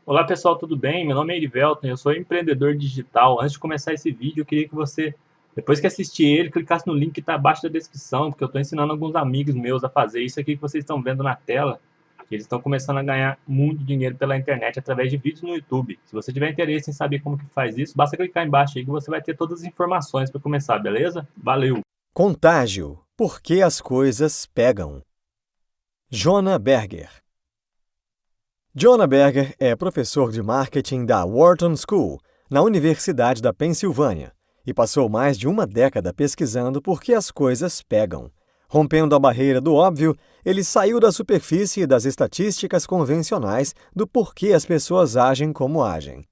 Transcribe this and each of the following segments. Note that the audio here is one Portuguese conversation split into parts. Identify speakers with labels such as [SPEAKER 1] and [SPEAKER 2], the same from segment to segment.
[SPEAKER 1] Olá pessoal, tudo bem? Meu nome é Erivelton, eu sou empreendedor digital. Antes de começar esse vídeo, eu queria que você, depois que assistir ele, clicasse no link que está abaixo da descrição, porque eu estou ensinando alguns amigos meus a fazer isso aqui que vocês estão vendo na tela. Eles estão começando a ganhar muito dinheiro pela internet através de vídeos no YouTube. Se você tiver interesse em saber como que faz isso, basta clicar embaixo aí que você vai ter todas as informações para começar, beleza? Valeu!
[SPEAKER 2] Contágio. Por que as coisas pegam? Jonah Berger. Jonah Berger é professor de marketing da Wharton School, na Universidade da Pensilvânia, e passou mais de uma década pesquisando por que as coisas pegam. Rompendo a barreira do óbvio, ele saiu da superfície das estatísticas convencionais do porquê as pessoas agem como agem,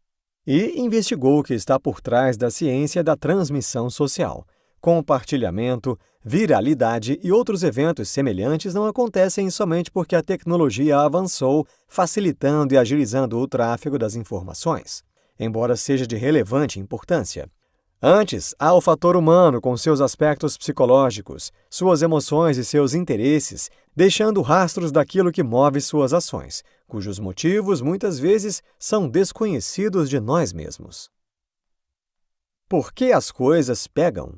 [SPEAKER 2] e investigou o que está por trás da ciência da transmissão social. Compartilhamento, viralidade e outros eventos semelhantes não acontecem somente porque a tecnologia avançou, facilitando e agilizando o tráfego das informações, embora seja de relevante importância. Antes, há o fator humano com seus aspectos psicológicos, suas emoções e seus interesses, deixando rastros daquilo que move suas ações, cujos motivos muitas vezes são desconhecidos de nós mesmos. Por que as coisas pegam?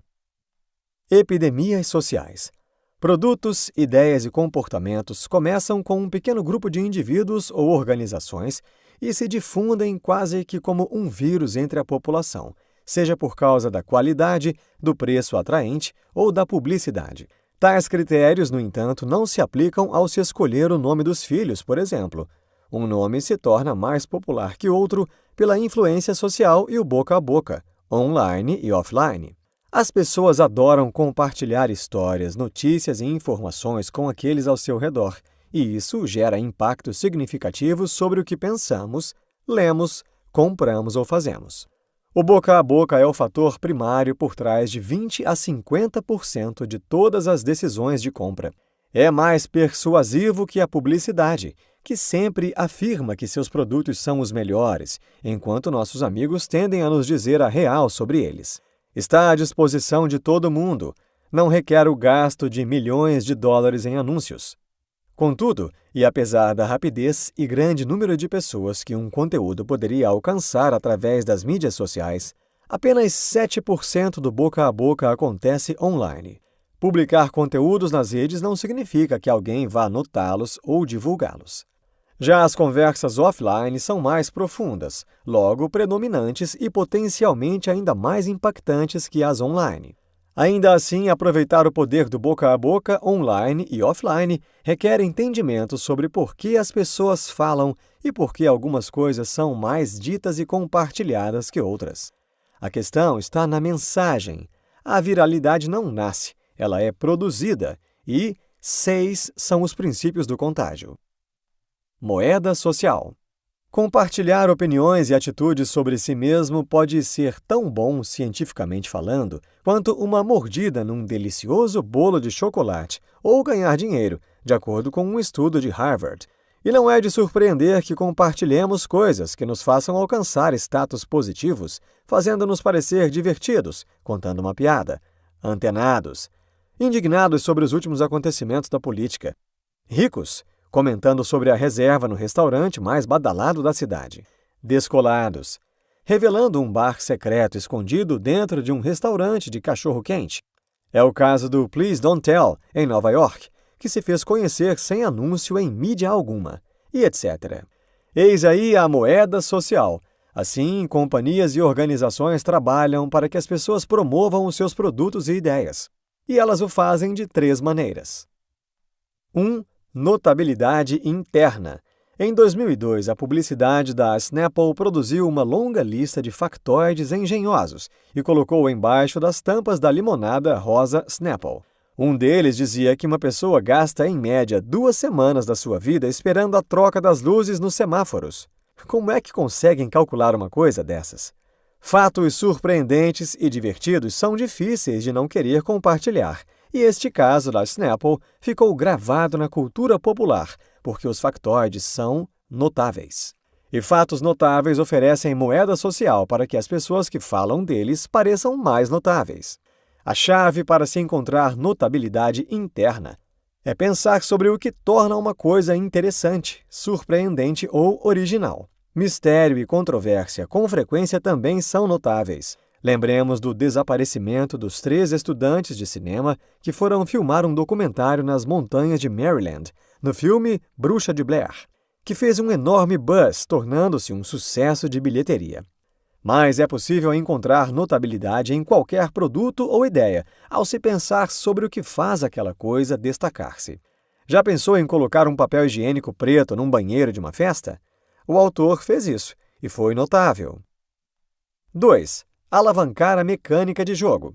[SPEAKER 2] Epidemias sociais. Produtos, ideias e comportamentos começam com um pequeno grupo de indivíduos ou organizações e se difundem quase que como um vírus entre a população, seja por causa da qualidade, do preço atraente ou da publicidade. Tais critérios, no entanto, não se aplicam ao se escolher o nome dos filhos, por exemplo. Um nome se torna mais popular que outro pela influência social e o boca a boca, online e offline. As pessoas adoram compartilhar histórias, notícias e informações com aqueles ao seu redor, e isso gera impactos significativos sobre o que pensamos, lemos, compramos ou fazemos. O boca a boca é o fator primário por trás de 20 a 50% de todas as decisões de compra. É mais persuasivo que a publicidade, que sempre afirma que seus produtos são os melhores, enquanto nossos amigos tendem a nos dizer a real sobre eles. Está à disposição de todo mundo, não requer o gasto de milhões de dólares em anúncios. Contudo, e apesar da rapidez e grande número de pessoas que um conteúdo poderia alcançar através das mídias sociais, apenas 7% do boca a boca acontece online. Publicar conteúdos nas redes não significa que alguém vá notá-los ou divulgá-los. Já as conversas offline são mais profundas, logo predominantes e potencialmente ainda mais impactantes que as online. Ainda assim, aproveitar o poder do boca a boca, online e offline, requer entendimento sobre por que as pessoas falam e por que algumas coisas são mais ditas e compartilhadas que outras. A questão está na mensagem. A viralidade não nasce, ela é produzida, e 6 são os princípios do contágio. Moeda social. Compartilhar opiniões e atitudes sobre si mesmo pode ser tão bom, cientificamente falando, quanto uma mordida num delicioso bolo de chocolate ou ganhar dinheiro, de acordo com um estudo de Harvard. E não é de surpreender que compartilhemos coisas que nos façam alcançar status positivos, fazendo-nos parecer divertidos, contando uma piada, antenados, indignados sobre os últimos acontecimentos da política, ricos, comentando sobre a reserva no restaurante mais badalado da cidade, descolados, revelando um bar secreto escondido dentro de um restaurante de cachorro-quente. É o caso do Please Don't Tell, em Nova York, que se fez conhecer sem anúncio em mídia alguma, e etc. Eis aí a moeda social. Assim, companhias e organizações trabalham para que as pessoas promovam os seus produtos e ideias. E elas o fazem de 3 maneiras. 1. Notabilidade interna. Em 2002, a publicidade da Snapple produziu uma longa lista de factoides engenhosos e colocou embaixo das tampas da limonada rosa Snapple. Um deles dizia que uma pessoa gasta, em média, 2 semanas da sua vida esperando a troca das luzes nos semáforos. Como é que conseguem calcular uma coisa dessas? Fatos surpreendentes e divertidos são difíceis de não querer compartilhar. E este caso da Snapple ficou gravado na cultura popular, porque os factoides são notáveis. E fatos notáveis oferecem moeda social para que as pessoas que falam deles pareçam mais notáveis. A chave para se encontrar notabilidade interna é pensar sobre o que torna uma coisa interessante, surpreendente ou original. Mistério e controvérsia com frequência também são notáveis. Lembremos do desaparecimento dos 3 estudantes de cinema que foram filmar um documentário nas montanhas de Maryland, no filme Bruxa de Blair, que fez um enorme buzz, tornando-se um sucesso de bilheteria. Mas é possível encontrar notabilidade em qualquer produto ou ideia, ao se pensar sobre o que faz aquela coisa destacar-se. Já pensou em colocar um papel higiênico preto num banheiro de uma festa? O autor fez isso, e foi notável. 2. Alavancar a mecânica de jogo.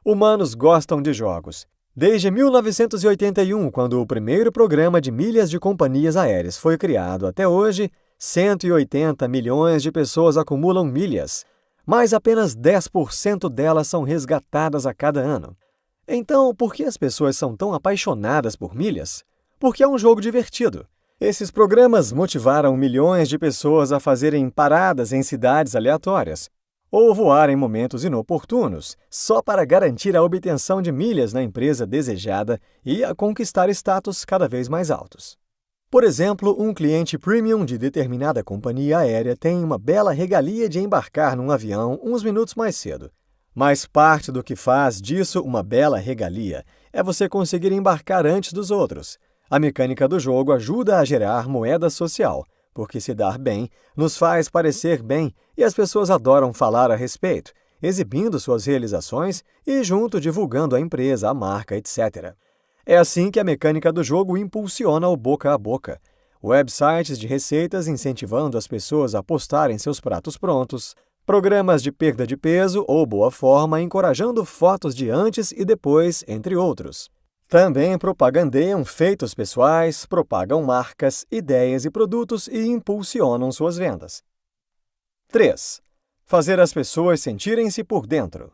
[SPEAKER 2] Humanos gostam de jogos. Desde 1981, quando o primeiro programa de milhas de companhias aéreas foi criado até hoje, 180 milhões de pessoas acumulam milhas, mas apenas 10% delas são resgatadas a cada ano. Então, por que as pessoas são tão apaixonadas por milhas? Porque é um jogo divertido. Esses programas motivaram milhões de pessoas a fazerem paradas em cidades aleatórias, ou voar em momentos inoportunos, só para garantir a obtenção de milhas na empresa desejada e a conquistar status cada vez mais altos. Por exemplo, um cliente premium de determinada companhia aérea tem uma bela regalia de embarcar num avião uns minutos mais cedo. Mas parte do que faz disso uma bela regalia é você conseguir embarcar antes dos outros. A mecânica do jogo ajuda a gerar moeda social, porque se dar bem nos faz parecer bem e as pessoas adoram falar a respeito, exibindo suas realizações e junto divulgando a empresa, a marca, etc. É assim que a mecânica do jogo impulsiona o boca a boca. Websites de receitas incentivando as pessoas a postarem seus pratos prontos, programas de perda de peso ou boa forma encorajando fotos de antes e depois, entre outros. Também propagandeiam feitos pessoais, propagam marcas, ideias e produtos e impulsionam suas vendas. 3. Fazer as pessoas sentirem-se por dentro.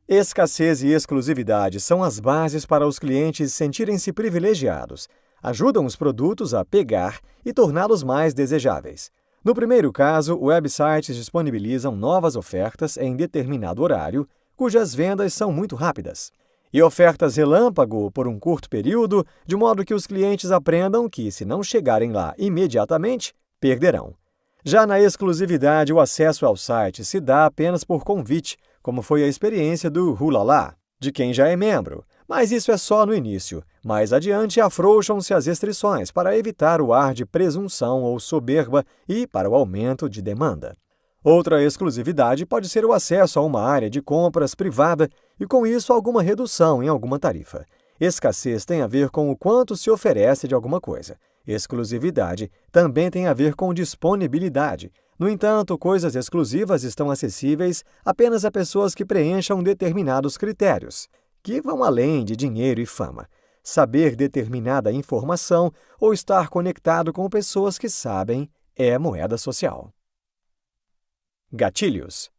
[SPEAKER 2] Escassez e exclusividade são as bases para os clientes sentirem-se privilegiados. Ajudam os produtos a pegar e torná-los mais desejáveis. No primeiro caso, websites disponibilizam novas ofertas em determinado horário, cujas vendas são muito rápidas. E ofertas relâmpago por um curto período, de modo que os clientes aprendam que, se não chegarem lá imediatamente, perderão. Já na exclusividade, o acesso ao site se dá apenas por convite, como foi a experiência do Hulala, de quem já é membro. Mas isso é só no início. Mais adiante, afrouxam-se as restrições para evitar o ar de presunção ou soberba e para o aumento de demanda. Outra exclusividade pode ser o acesso a uma área de compras privada e, com isso, alguma redução em alguma tarifa. Escassez tem a ver com o quanto se oferece de alguma coisa. Exclusividade também tem a ver com disponibilidade. No entanto, coisas exclusivas estão acessíveis apenas a pessoas que preencham determinados critérios, que vão além de dinheiro e fama. Saber determinada informação ou estar conectado com pessoas que sabem é moeda social. Gatilhos.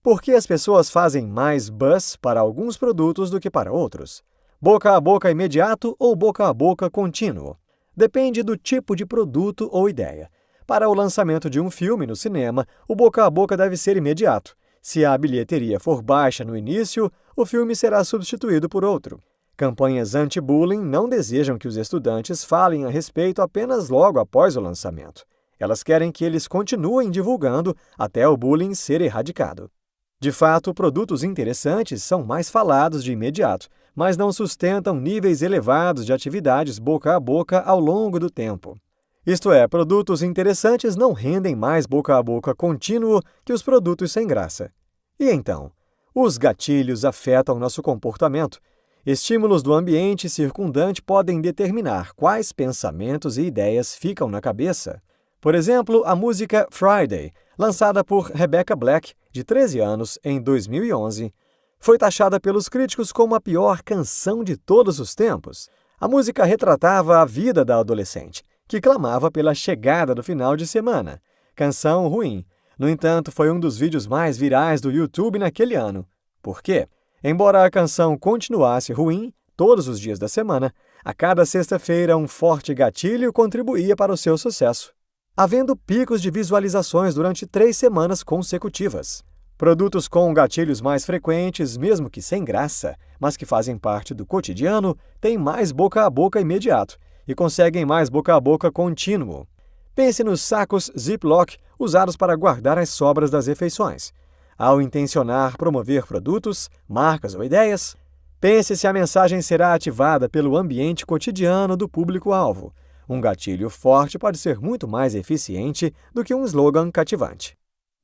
[SPEAKER 2] Por que as pessoas fazem mais buzz para alguns produtos do que para outros? Boca a boca imediato ou boca a boca contínuo? Depende do tipo de produto ou ideia. Para o lançamento de um filme no cinema, o boca a boca deve ser imediato. Se a bilheteria for baixa no início, o filme será substituído por outro. Campanhas anti-bullying não desejam que os estudantes falem a respeito apenas logo após o lançamento. Elas querem que eles continuem divulgando até o bullying ser erradicado. De fato, produtos interessantes são mais falados de imediato, mas não sustentam níveis elevados de atividades boca a boca ao longo do tempo. Isto é, produtos interessantes não rendem mais boca a boca contínuo que os produtos sem graça. E então? Os gatilhos afetam nosso comportamento. Estímulos do ambiente circundante podem determinar quais pensamentos e ideias ficam na cabeça. Por exemplo, a música Friday, lançada por Rebecca Black, de 13 anos, em 2011, foi taxada pelos críticos como a pior canção de todos os tempos. A música retratava a vida da adolescente, que clamava pela chegada do final de semana. Canção ruim. No entanto, foi um dos vídeos mais virais do YouTube naquele ano. Por quê? Embora a canção continuasse ruim todos os dias da semana, a cada sexta-feira um forte gatilho contribuía para o seu sucesso, havendo picos de visualizações durante 3 semanas consecutivas. Produtos com gatilhos mais frequentes, mesmo que sem graça, mas que fazem parte do cotidiano, têm mais boca a boca imediato e conseguem mais boca a boca contínuo. Pense nos sacos Ziploc usados para guardar as sobras das refeições. Ao intencionar promover produtos, marcas ou ideias, pense se a mensagem será ativada pelo ambiente cotidiano do público-alvo. Um gatilho forte pode ser muito mais eficiente do que um slogan cativante.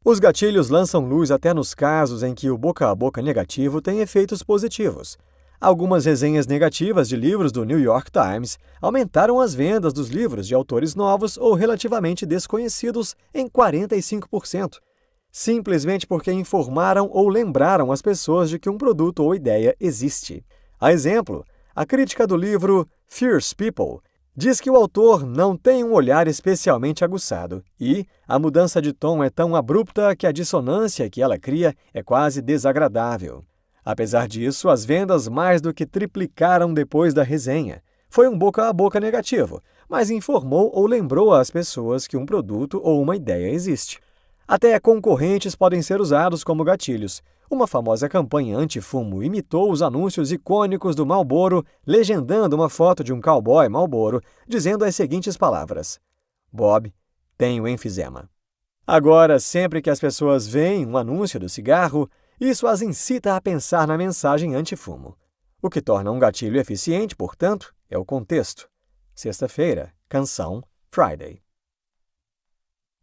[SPEAKER 2] Os gatilhos lançam luz até nos casos em que o boca a boca negativo tem efeitos positivos. Algumas resenhas negativas de livros do New York Times aumentaram as vendas dos livros de autores novos ou relativamente desconhecidos em 45%, simplesmente porque informaram ou lembraram as pessoas de que um produto ou ideia existe. A exemplo, a crítica do livro Fierce People diz que o autor não tem um olhar especialmente aguçado e a mudança de tom é tão abrupta que a dissonância que ela cria é quase desagradável. Apesar disso, as vendas mais do que triplicaram depois da resenha. Foi um boca a boca negativo, mas informou ou lembrou às pessoas que um produto ou uma ideia existe. Até concorrentes podem ser usados como gatilhos. Uma famosa campanha anti-fumo imitou os anúncios icônicos do Marlboro, legendando uma foto de um cowboy Marlboro, dizendo as seguintes palavras: Bob, tenho enfisema. Agora, sempre que as pessoas veem um anúncio do cigarro, isso as incita a pensar na mensagem anti-fumo. O que torna um gatilho eficiente, portanto, é o contexto. Sexta-feira, canção, Friday.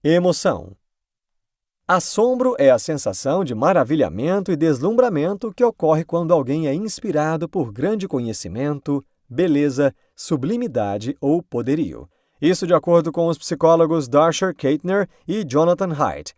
[SPEAKER 2] Emoção. Assombro é a sensação de maravilhamento e deslumbramento que ocorre quando alguém é inspirado por grande conhecimento, beleza, sublimidade ou poderio. Isso de acordo com os psicólogos Darsha Keitner e Jonathan Haidt.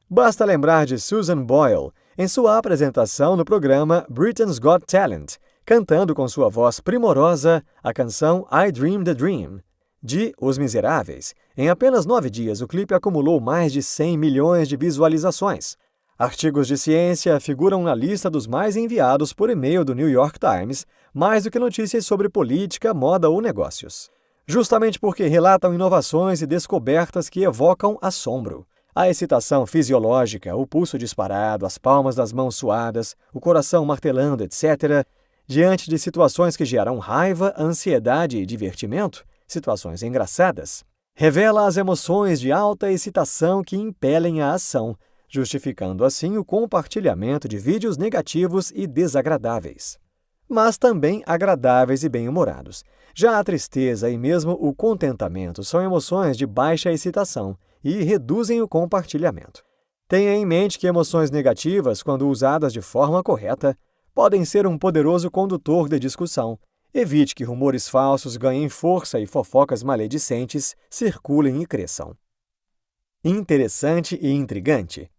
[SPEAKER 2] Basta lembrar de Susan Boyle, em sua apresentação no programa Britain's Got Talent, cantando com sua voz primorosa a canção I Dream the Dream, de Os Miseráveis. Em apenas 9 dias, o clipe acumulou mais de 100 milhões de visualizações. Artigos de ciência figuram na lista dos mais enviados por e-mail do New York Times, mais do que notícias sobre política, moda ou negócios. Justamente porque relatam inovações e descobertas que evocam assombro. A excitação fisiológica, o pulso disparado, as palmas das mãos suadas, o coração martelando, etc., diante de situações que geram raiva, ansiedade e divertimento, situações engraçadas, revela as emoções de alta excitação que impelem a ação, justificando assim o compartilhamento de vídeos negativos e desagradáveis, mas também agradáveis e bem-humorados. Já a tristeza e mesmo o contentamento são emoções de baixa excitação e reduzem o compartilhamento. Tenha em mente que emoções negativas, quando usadas de forma correta, podem ser um poderoso condutor de discussão. Evite que rumores falsos ganhem força e fofocas maledicentes circulem e cresçam. Interessante e intrigante.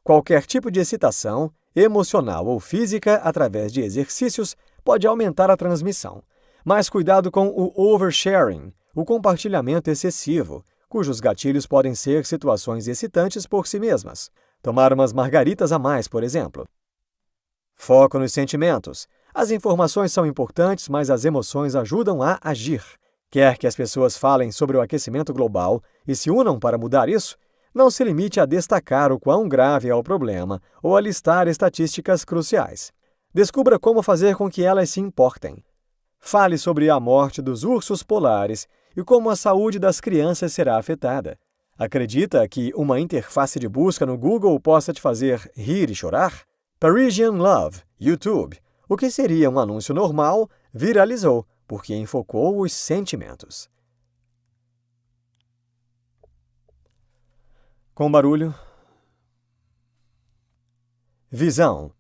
[SPEAKER 2] Qualquer tipo de excitação, emocional ou física, através de exercícios, pode aumentar a transmissão. Mas cuidado com o oversharing, o compartilhamento excessivo, cujos gatilhos podem ser situações excitantes por si mesmas. Tomar umas margaritas a mais, por exemplo. Foco nos sentimentos. As informações são importantes, mas as emoções ajudam a agir. Quer que as pessoas falem sobre o aquecimento global e se unam para mudar isso, não se limite a destacar o quão grave é o problema ou a listar estatísticas cruciais. Descubra como fazer com que elas se importem. Fale sobre a morte dos ursos polares e como a saúde das crianças será afetada. Acredita que uma interface de busca no Google possa te fazer rir e chorar? Parisian Love, YouTube. O que seria um anúncio normal, viralizou, porque enfocou os sentimentos. Com barulho. Visão.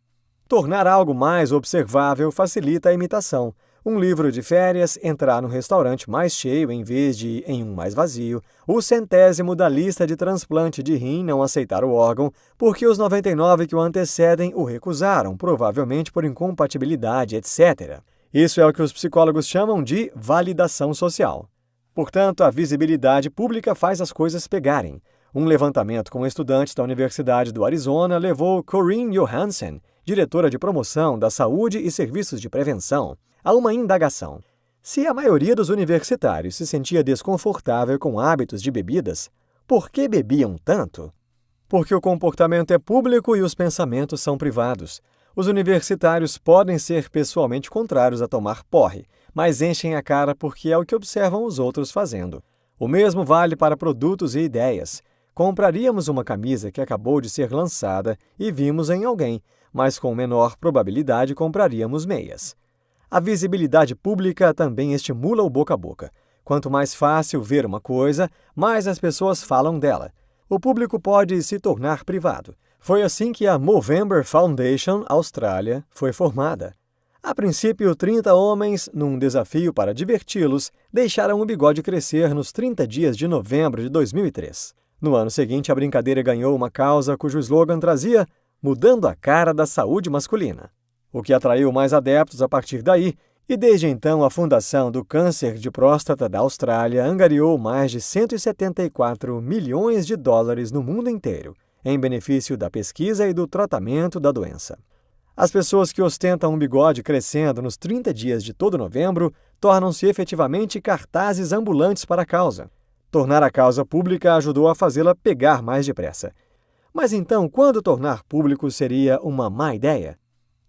[SPEAKER 2] Tornar algo mais observável facilita a imitação. Um livro de férias, entrar no restaurante mais cheio em vez de em um mais vazio, o 100º da lista de transplante de rim não aceitar o órgão, porque os 99 que o antecedem o recusaram, provavelmente por incompatibilidade, etc. Isso é o que os psicólogos chamam de validação social. Portanto, a visibilidade pública faz as coisas pegarem. Um levantamento com estudantes da Universidade do Arizona levou Corinne Johansen, diretora de promoção da saúde e serviços de prevenção, a uma indagação. Se a maioria dos universitários se sentia desconfortável com hábitos de bebidas, por que bebiam tanto? Porque o comportamento é público e os pensamentos são privados. Os universitários podem ser pessoalmente contrários a tomar porre, mas enchem a cara porque é o que observam os outros fazendo. O mesmo vale para produtos e ideias. Compraríamos uma camisa que acabou de ser lançada e vimos em alguém, mas com menor probabilidade compraríamos meias. A visibilidade pública também estimula o boca a boca. Quanto mais fácil ver uma coisa, mais as pessoas falam dela. O público pode se tornar privado. Foi assim que a Movember Foundation Austrália foi formada. A princípio, 30 homens, num desafio para diverti-los, deixaram o bigode crescer nos 30 dias de novembro de 2003. No ano seguinte, a brincadeira ganhou uma causa cujo slogan trazia "Mudando a cara da saúde masculina", o que atraiu mais adeptos a partir daí, e desde então a Fundação do Câncer de Próstata da Austrália angariou mais de 174 milhões de dólares no mundo inteiro, em benefício da pesquisa e do tratamento da doença. As pessoas que ostentam um bigode crescendo nos 30 dias de todo novembro tornam-se efetivamente cartazes ambulantes para a causa. Tornar a causa pública ajudou a fazê-la pegar mais depressa. Mas então, quando tornar público seria uma má ideia?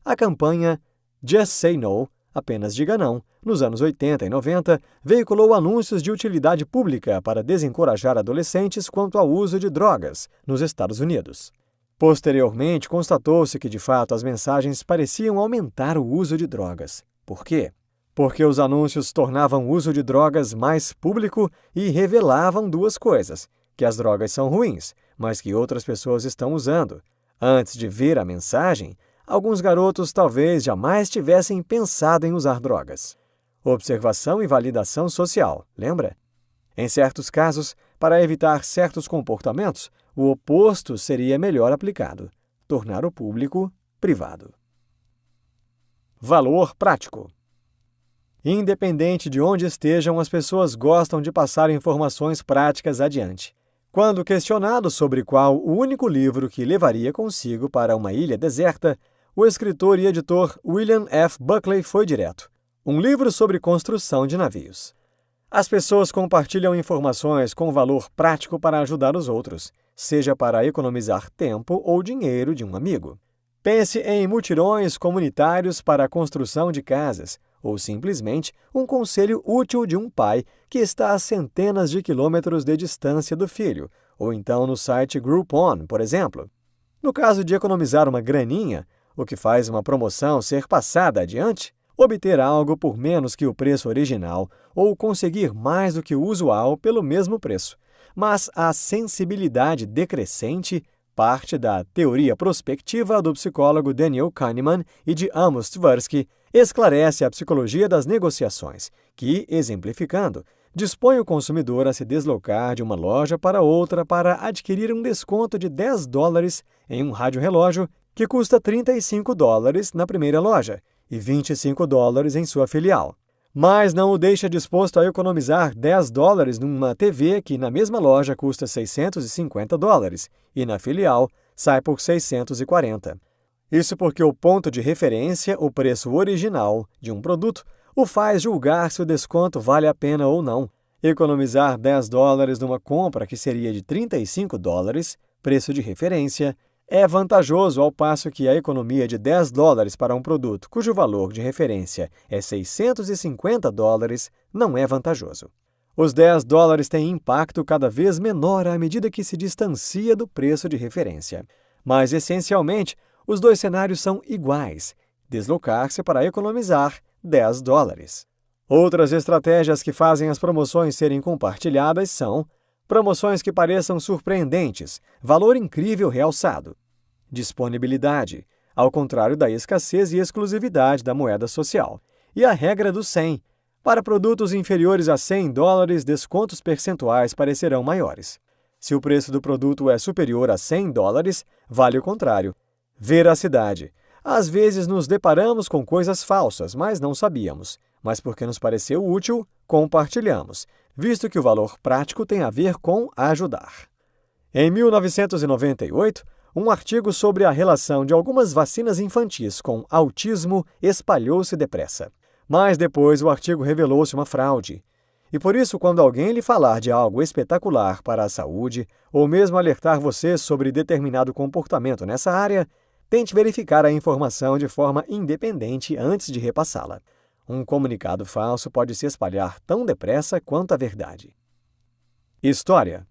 [SPEAKER 2] A campanha Just Say No, apenas diga não, nos anos 80 e 90, veiculou anúncios de utilidade pública para desencorajar adolescentes quanto ao uso de drogas nos Estados Unidos. Posteriormente, constatou-se que, de fato, as mensagens pareciam aumentar o uso de drogas. Por quê? Porque os anúncios tornavam o uso de drogas mais público e revelavam duas coisas: que as drogas são ruins, mas que outras pessoas estão usando. Antes de ver a mensagem, alguns garotos talvez jamais tivessem pensado em usar drogas. Observação e validação social, lembra? Em certos casos, para evitar certos comportamentos, o oposto seria melhor aplicado: tornar o público privado. Valor prático. Independente de onde estejam, as pessoas gostam de passar informações práticas adiante. Quando questionado sobre qual o único livro que levaria consigo para uma ilha deserta, o escritor e editor William F. Buckley foi direto: um livro sobre construção de navios. As pessoas compartilham informações com valor prático para ajudar os outros, seja para economizar tempo ou dinheiro de um amigo. Pense em mutirões comunitários para a construção de casas, ou simplesmente um conselho útil de um pai que está a centenas de quilômetros de distância do filho, ou então no site Groupon, por exemplo. No caso de economizar uma graninha, o que faz uma promoção ser passada adiante, obter algo por menos que o preço original ou conseguir mais do que o usual pelo mesmo preço. Mas a sensibilidade decrescente parte da teoria prospectiva do psicólogo Daniel Kahneman e de Amos Tversky, esclarece a psicologia das negociações, que, exemplificando, dispõe o consumidor a se deslocar de uma loja para outra para adquirir um desconto de $10 em um rádio-relógio que custa $35 na primeira loja e $25 em sua filial. Mas não o deixa disposto a economizar $10 numa TV que na mesma loja custa $650 e na filial sai por $640. Isso porque o ponto de referência, o preço original de um produto, o faz julgar se o desconto vale a pena ou não. Economizar $10 numa compra que seria de $35, preço de referência, é vantajoso, ao passo que a economia de $10 para um produto cujo valor de referência é $650 não é vantajoso. Os $10 têm impacto cada vez menor à medida que se distancia do preço de referência. Mas, essencialmente, os dois cenários são iguais: deslocar-se para economizar $10. Outras estratégias que fazem as promoções serem compartilhadas são promoções que pareçam surpreendentes, valor incrível realçado. Disponibilidade, ao contrário da escassez e exclusividade da moeda social. E a regra do 100. Para produtos inferiores a $100, descontos percentuais parecerão maiores. Se o preço do produto é superior a $100, vale o contrário. Veracidade. Às vezes nos deparamos com coisas falsas, mas não sabíamos. Mas porque nos pareceu útil, compartilhamos, visto que o valor prático tem a ver com ajudar. Em 1998, um artigo sobre a relação de algumas vacinas infantis com autismo espalhou-se depressa. Mas depois o artigo revelou-se uma fraude. E por isso, quando alguém lhe falar de algo espetacular para a saúde, ou mesmo alertar você sobre determinado comportamento nessa área, tente verificar a informação de forma independente antes de repassá-la. Um comunicado falso pode se espalhar tão depressa quanto a verdade. História.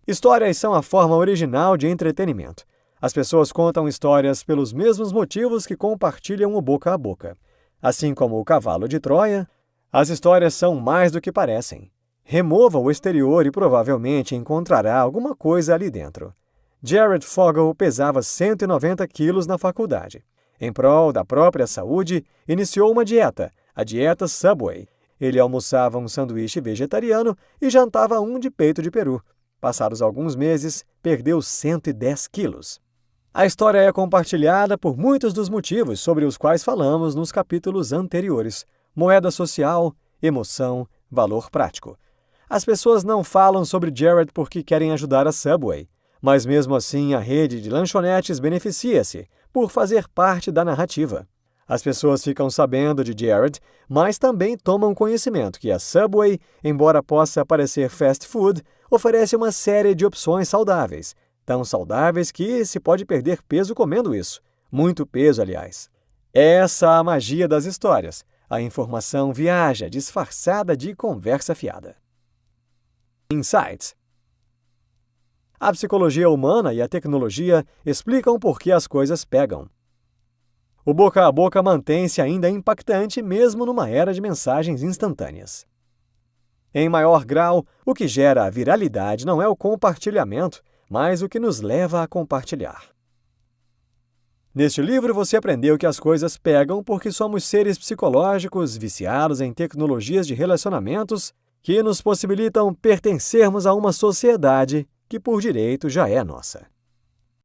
[SPEAKER 2] Histórias são a forma original de entretenimento. As pessoas contam histórias pelos mesmos motivos que compartilham o boca a boca. Assim como o cavalo de Troia, as histórias são mais do que parecem. Remova o exterior e provavelmente encontrará alguma coisa ali dentro. Jared Fogle pesava 190 quilos na faculdade. Em prol da própria saúde, iniciou uma dieta, a dieta Subway. Ele almoçava um sanduíche vegetariano e jantava um de peito de peru. Passados alguns meses, perdeu 110 quilos. A história é compartilhada por muitos dos motivos sobre os quais falamos nos capítulos anteriores: moeda social, emoção, valor prático. As pessoas não falam sobre Jared porque querem ajudar a Subway, mas mesmo assim a rede de lanchonetes beneficia-se por fazer parte da narrativa. As pessoas ficam sabendo de Jared, mas também tomam conhecimento que a Subway, embora possa parecer fast food, oferece uma série de opções saudáveis, tão saudáveis que se pode perder peso comendo isso. Muito peso, aliás. Essa é a magia das histórias. A informação viaja disfarçada de conversa fiada. Insights. A psicologia humana e a tecnologia explicam por que as coisas pegam. O boca a boca mantém-se ainda impactante mesmo numa era de mensagens instantâneas. Em maior grau, o que gera a viralidade não é o compartilhamento, mas o que nos leva a compartilhar. Neste livro você aprendeu que as coisas pegam porque somos seres psicológicos viciados em tecnologias de relacionamentos que nos possibilitam pertencermos a uma sociedade que por direito já é nossa.